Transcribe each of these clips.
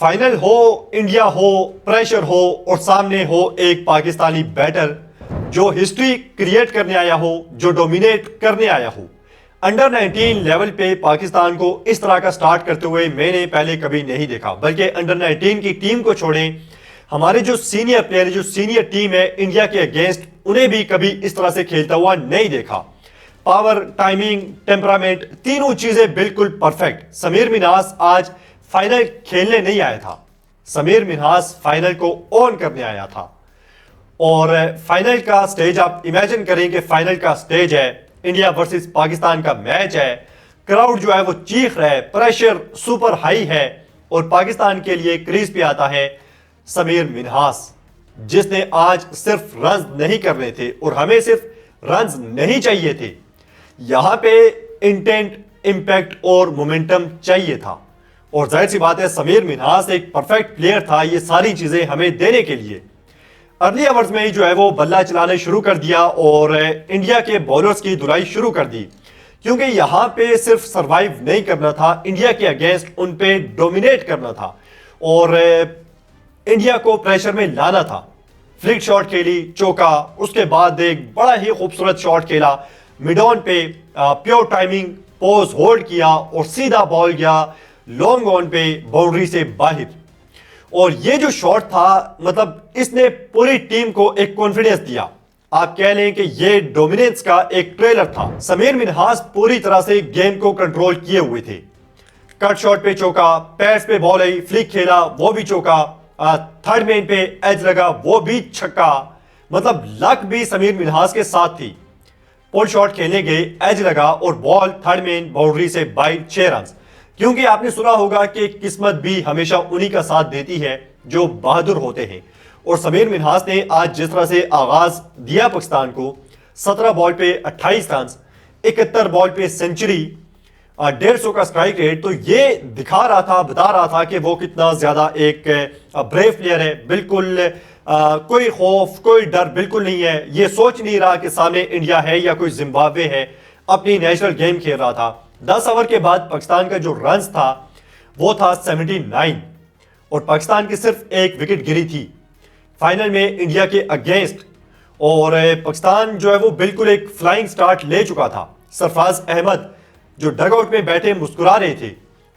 Final हो, India हो, pressure हो और सामने हो एक पाकिस्तानी बैटर जो हिस्ट्री क्रिएट करने आया हो, जो डोमिनेट करने आया हो। अंडर 19 लेवल पे पाकिस्तान को इस तरह का स्टार्ट करते हुए मैंने पहले कभी नहीं देखा। बल्कि अंडर 19 की टीम को छोड़ें, हमारे जो सीनियर प्लेयर, जो सीनियर टीम है इंडिया के अगेंस्ट, उन्हें भी कभी इस तरह से खेलता हुआ नहीं देखा। पावर, टाइमिंग, टेम्परामेंट, तीनों चीजें बिल्कुल परफेक्ट। समीर मिन्हास आज फाइनल खेलने नहीं आया था, समीर मिन्हास फाइनल को ऑन करने आया था। और फाइनल का स्टेज आप इमेजिन करें कि फाइनल का स्टेज है, इंडिया वर्सेस पाकिस्तान का मैच है, क्राउड जो है वो चीख रहा है, प्रेशर सुपर हाई है और पाकिस्तान के लिए क्रीज पे आता है समीर मिन्हास, जिसने आज सिर्फ रन्स नहीं करने थे और हमें सिर्फ रन्स नहीं चाहिए थे, यहां पे इंटेंट, इंपैक्ट और मोमेंटम चाहिए था। और जाहिर सी बात है समीर मिन्हास एक परफेक्ट प्लेयर था ये सारी चीजें हमें देने के लिए। अर्ली ओवर्स में ही जो है वो बल्ला चलाने शुरू कर दिया और इंडिया के बॉलर्स की धुलाई शुरू कर दी, क्योंकि यहां पे सिर्फ सरवाइव नहीं करना था, इंडिया के अगेंस्ट उन पे डोमिनेट करना था और इंडिया को प्रेशर में लाना था। फ्लिक शॉट खेली, चौका, उसके बाद एक बड़ा ही खूबसूरत शॉट खेला मिड ऑन पे, प्योर टाइमिंग, पोज होल्ड किया और सीधा बॉल गया लॉन्ग ऑन पे बाउंड्री से बाहर। और ये जो शॉट था, मतलब इसने पूरी टीम को एक कॉन्फिडेंस दिया। आप कह लें कि ये डोमिनेंस का एक ट्रेलर था। समीर मिन्हास पूरी तरह से गेम को कंट्रोल किए हुए थे। कट शॉट पे चौका, पैड्स पे बॉल आई, फ्लिक खेला वो भी चौका, थर्ड मैन पे एज लगा वो भी छक्का। मतलब लक भी समीर मिन्हास के साथ थी। पुल शॉट खेलने गए, एज लगा और बॉल थर्ड मैन बाउंड्री से बाहर 6 रन। क्योंकि आपने सुना होगा कि किस्मत भी हमेशा उन्हीं का साथ देती है जो बहादुर होते हैं। और समीर मिन्हास ने आज जिस तरह से आगाज दिया पाकिस्तान को, 17 बॉल पे 28 रन, 71 बॉल पे सेंचुरी, 150 का स्ट्राइक रेट, तो ये दिखा रहा था, बता रहा था कि वो कितना ज्यादा एक ब्रेव प्लेयर है। बिल्कुल कोई खौफ, कोई डर बिल्कुल नहीं है। ये सोच नहीं रहा कि सामने इंडिया है या कोई जिम्बाब्वे है, अपनी नेशनल गेम खेल रहा था। 10 ओवर के बाद पाकिस्तान का जो रन था वो था 79 और पाकिस्तान की सिर्फ एक विकेट गिरी थी फाइनल में इंडिया के अगेंस्ट। और पाकिस्तान जो है वो बिल्कुल एक फ्लाइंग स्टार्ट ले चुका था। सरफराज अहमद जो डगआउट में बैठे मुस्कुरा रहे थे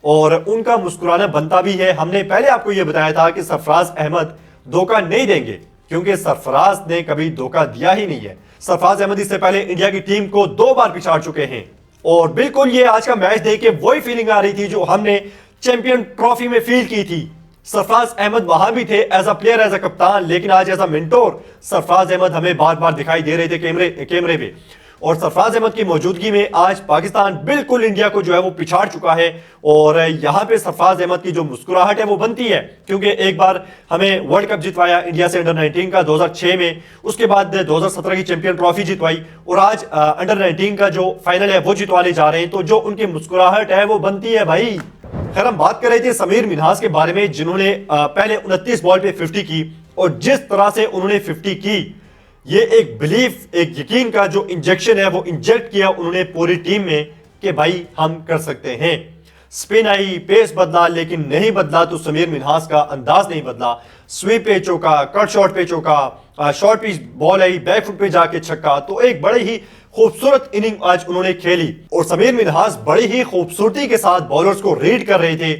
और उनका मुस्कुराना बनता भी है। हमने पहले आपको यह बताया था कि सरफराज अहमद धोखा नहीं देंगे, क्योंकि सरफराज ने कभी धोखा दिया ही नहीं है। सरफराज अहमद इससे पहले इंडिया की टीम को 2 बार पिछाड़ चुके हैं और बिल्कुल ये आज का मैच देख के वही फीलिंग आ रही थी जो हमने चैंपियन ट्रॉफी में फील की थी। सरफराज अहमद वहां भी थे as a player, as a कप्तान, लेकिन आज as a mentor Sarfaraz Ahmed हमें बार बार दिखाई दे रहे थे कैमरे पे। और सरफराज अहमद की मौजूदगी में आज पाकिस्तान बिल्कुल इंडिया को जो है वो पिछाड़ चुका है। और यहां पे सरफराज अहमद की जो मुस्कुराहट है वो बनती है, क्योंकि एक बार हमें वर्ल्ड कप जितवाया इंडिया से अंडर 19 का 2006 में, उसके बाद 2017 की चैंपियन ट्रॉफी जितवाई और आज अंडर 19 का जो फाइनल है वो जितवाने जा रहे हैं। तो जो उनकी मुस्कुराहट है वो बनती है भाई। खैर, हम बात कर रहे थे समीर मिन्हास के बारे में, जिन्होंने पहले 29 बॉल पे 50 की और जिस तरह से उन्होंने 50 की, ये एक बिलीफ, एक यकीन का जो इंजेक्शन है वो इंजेक्ट किया उन्होंने पूरी टीम में कि भाई हम कर सकते हैं। स्पिन आई, पेस बदला, लेकिन नहीं बदला तो समीर मिन्हास का अंदाज नहीं बदला। स्वीप पे चौका, कट शॉट पे चौका, शॉर्ट पिच बॉल आई, बैक फुट पे जाके छक्का। तो एक बड़ी ही खूबसूरत इनिंग आज उन्होंने खेली और समीर मिन्हास बड़ी ही खूबसूरती के साथ बॉलर्स को रीड कर रहे थे।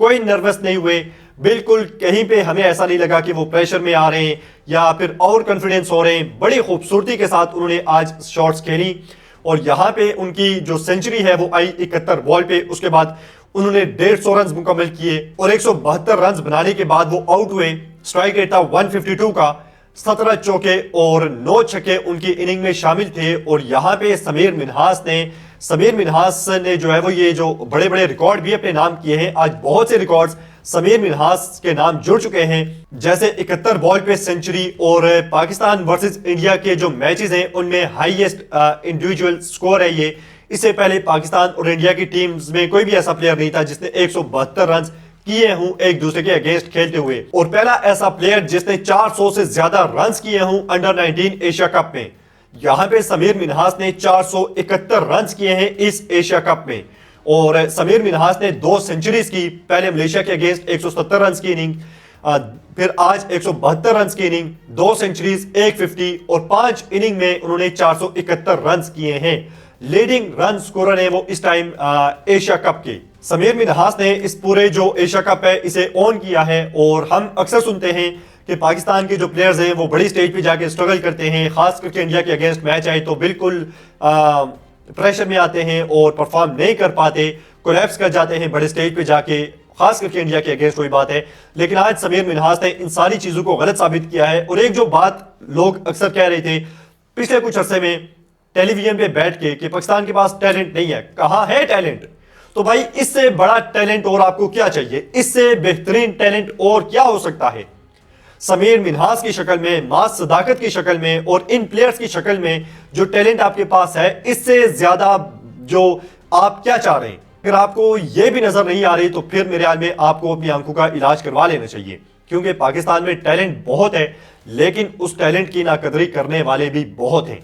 कोई नर्वस नहीं हुए, बिल्कुल कहीं पे हमें ऐसा नहीं लगा कि वो प्रेशर में आ रहे हैं या फिर और कॉन्फिडेंस हो रहे हैं। बड़ी खूबसूरती के साथ उन्होंने आज शॉट्स खेली और यहां पे उनकी जो सेंचुरी है वो आई 71 बॉल पे। उसके बाद उन्होंने 150 रन मुकम्मल किए और 172 रन बनाने के बाद वो आउट हुए। स्ट्राइक रेट था 152 का, 17 चौके और 9 छक्के उनकी इनिंग में शामिल थे। और यहां पे समीर मिन्हास ने जो है वो ये जो बड़े बड़े रिकॉर्ड भी अपने नाम किए हैं। आज बहुत से रिकॉर्ड्स समीर मिन्हास के नाम जुड़ चुके हैं, जैसे 71 बॉल पे सेंचुरी और पाकिस्तान वर्सेस इंडिया के जो मैचेस हैं उनमें हाईएस्ट इंडिविजुअल स्कोर है ये। इससे पहले पाकिस्तान और इंडिया की टीम्स में कोई भी ऐसा प्लेयर नहीं था जिसने 172 रन किए हूं एक दूसरे के अगेंस्ट खेलते हुए, और पहला ऐसा प्लेयर जिसने 400 से ज्यादा रन किए हूं अंडर 19 एशिया कप में। यहां पे समीर मिन्हास ने 471 रन किए हैं इस एशिया कप में। और समीर मिन्हास ने 2 सेंचुरीज की, पहले मलेशिया के अगेंस्ट 170 रन की इनिंग, फिर आज 172 रन की इनिंग, 2 सेंचुरीज, 150 और 5 इनिंग में उन्होंने 471 रन किए हैं। लीडिंग रन स्कोरर है वो इस टाइम एशिया कप के। समीर मिन्हास ने इस पूरे जो एशिया कप है इसे ऑन किया है। और हम अक्सर सुनते हैं कि पाकिस्तान के जो प्लेयर्स हैं वो बड़ी स्टेज पे जाके स्ट्रगल करते हैं, खास करके इंडिया के अगेंस्ट मैच आए तो बिल्कुल प्रेशर में आते हैं और परफॉर्म नहीं कर पाते, कोलैप्स कर जाते हैं बड़े स्टेज पे जाके, खास करके इंडिया के अगेंस्ट कोई बात है। लेकिन आज समीर मिन्हास ने इन सारी चीजों को गलत साबित किया है। और एक जो बात लोग अक्सर कह रहे थे पिछले कुछ अरसे में टेलीविजन पे बैठ के कि पाकिस्तान के पास टैलेंट नहीं है, कहां है टैलेंट? तो भाई इससे बड़ा टैलेंट और आपको क्या चाहिए? इससे बेहतरीन टैलेंट और क्या हो सकता है? समीर मिन्हास की शक्ल में, मास सदाकत की शक्ल में और इन प्लेयर्स की शक्ल में जो टैलेंट आपके पास है, इससे ज्यादा जो आप क्या चाह रहे हैं, अगर आपको यह भी नजर नहीं आ रही तो फिर मेरे ख्याल में आपको अपनी आंखों का इलाज करवा लेना चाहिए। क्योंकि पाकिस्तान में टैलेंट बहुत है लेकिन उस टैलेंट की नाकदरी करने वाले भी बहुत हैं।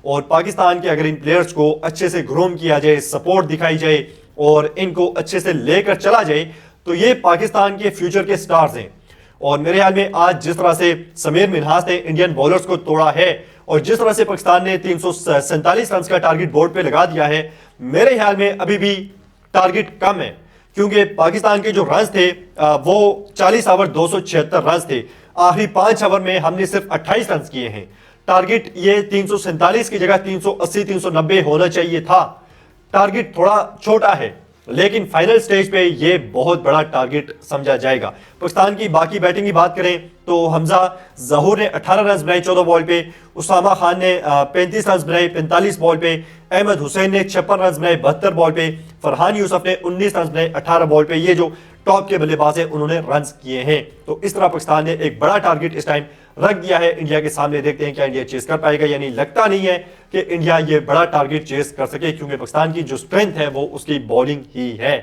और पाकिस्तान के अगर इन प्लेयर्स को अच्छे से ग्रूम किया जाए, सपोर्ट दिखाई जाए और इनको अच्छे से लेकर चला जाए तो ये पाकिस्तान के फ्यूचर के स्टार्स हैं। और मेरे ख्याल में आज जिस तरह से समीर मिन्हास ने इंडियन बॉलर्स को तोड़ा है और जिस तरह से पाकिस्तान ने 347 रन का टारगेट बोर्ड पे लगा दिया है, मेरे ख्याल में अभी भी टारगेट कम है। क्योंकि पाकिस्तान के जो रन थे वो 40 ओवर 276 रन थे। आखिरी 5 ओवर में हमने सिर्फ 28 रन किए हैं। टारगेट ये 347 की जगह 380 390 होना चाहिए था। टारगेट थोड़ा छोटा है लेकिन फाइनल स्टेज पे ये बहुत बड़ा टारगेट समझा जाएगा। पाकिस्तान की बाकी बैटिंग की बात करें तो हमजा जहूर ने 18 रन बनाए 14 बॉल पे, उसामा खान ने 35 रन बनाए 45 बॉल पे, अहमद हुसैन ने 56 रन बनाए 72 बॉल पे, फरहान यूसुफ ने 19 रन बनाए 18 बॉल पे। ये जो टॉप के बल्लेबाज हैं उन्होंने रन किए हैं। तो इस तरह पाकिस्तान ने एक बड़ा टारगेट इस टाइम रख दिया है इंडिया के सामने। देखते हैं क्या इंडिया चेस कर पाएगा, यानी लगता नहीं है कि इंडिया ये बड़ा टारगेट चेस कर सके क्योंकि पाकिस्तान की जो स्ट्रेंथ है वो उसकी बॉलिंग ही है।